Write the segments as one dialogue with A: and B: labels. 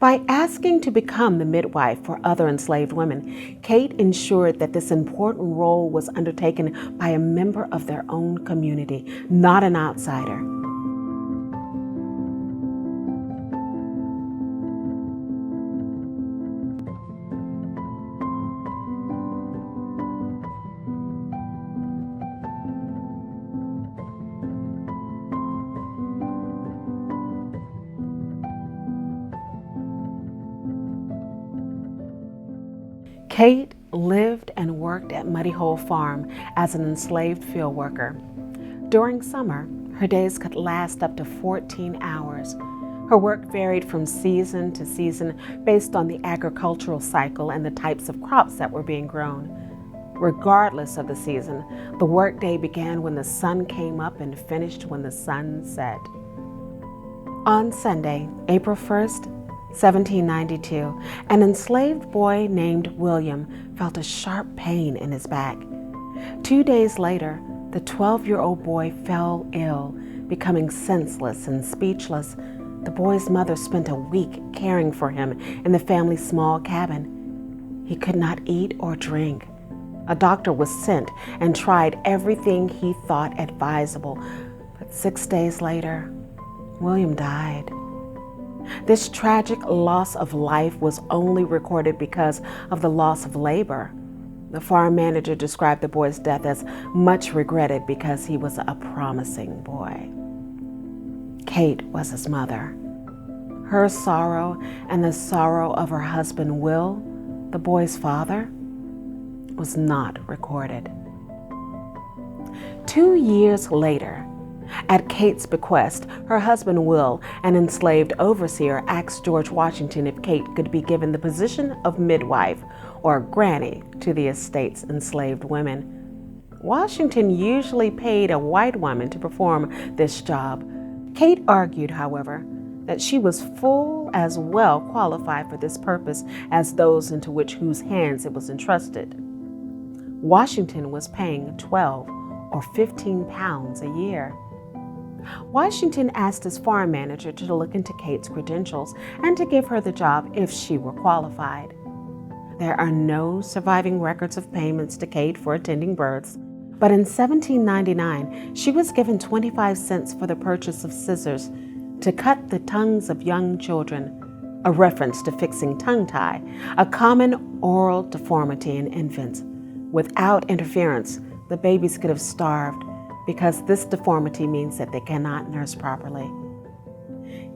A: By asking to become the midwife for other enslaved women, Kate ensured that this important role was undertaken by a member of their own community, not an outsider. Kate lived and worked at Muddy Hole Farm as an enslaved field worker. During summer, her days could last up to 14 hours. Her work varied from season to season based on the agricultural cycle and the types of crops that were being grown. Regardless of the season, the workday began when the sun came up and finished when the sun set. On Sunday, April 1st, 1792, an enslaved boy named William felt a sharp pain in his back. 2 days later, the 12-year-old boy fell ill, becoming senseless and speechless. The boy's mother spent a week caring for him in the family's small cabin. He could not eat or drink. A doctor was sent and tried everything he thought advisable, but 6 days later, William died. This tragic loss of life was only recorded because of the loss of labor. The farm manager described the boy's death as much regretted because he was a promising boy. Kate was his mother. Her sorrow and the sorrow of her husband Will, the boy's father, was not recorded. 2 years later, at Kate's bequest, her husband Will, an enslaved overseer, asked George Washington if Kate could be given the position of midwife or granny to the estate's enslaved women. Washington usually paid a white woman to perform this job. Kate argued, however, that she was full as well qualified for this purpose as those into whose hands it was entrusted. Washington was paying 12 or 15 pounds a year. Washington asked his farm manager to look into Kate's credentials and to give her the job if she were qualified. There are no surviving records of payments to Kate for attending births, but in 1799, she was given 25 cents for the purchase of scissors to cut the tongues of young children, a reference to fixing tongue tie, a common oral deformity in infants. Without interference, the babies could have starved, because this deformity means that they cannot nurse properly.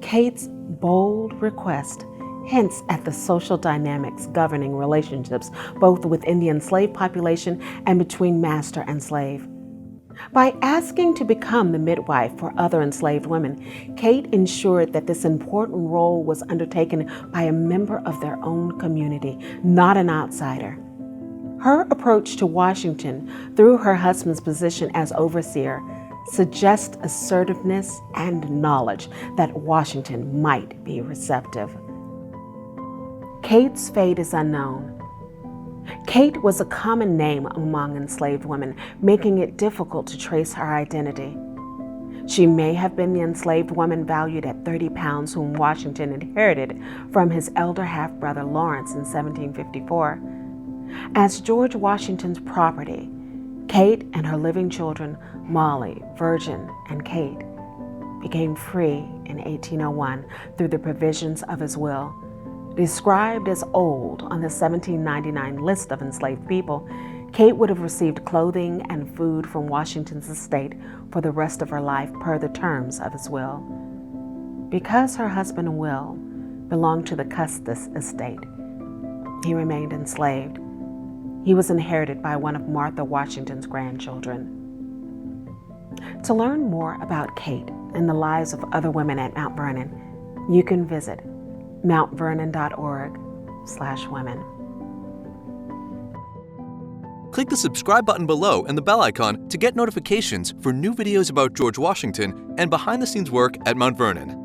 A: Kate's bold request hints at the social dynamics governing relationships both within the enslaved population and between master and slave. By asking to become the midwife for other enslaved women, Kate ensured that this important role was undertaken by a member of their own community, not an outsider. Her approach to Washington, through her husband's position as overseer, suggests assertiveness and knowledge that Washington might be receptive. Kate's fate is unknown. Kate was a common name among enslaved women, making it difficult to trace her identity. She may have been the enslaved woman valued at 30 pounds whom Washington inherited from his elder half-brother Lawrence in 1754. As George Washington's property, Kate and her living children, Molly, Virgin, and Kate, became free in 1801 through the provisions of his will. Described as old on the 1799 list of enslaved people, Kate would have received clothing and food from Washington's estate for the rest of her life per the terms of his will. Because her husband Will belonged to the Custis estate, he remained enslaved. He was inherited by one of Martha Washington's grandchildren. To learn more about Kate and the lives of other women at Mount Vernon, you can visit mountvernon.org/women.
B: Click the subscribe button below and the bell icon to get notifications for new videos about George Washington and behind-the-scenes work at Mount Vernon.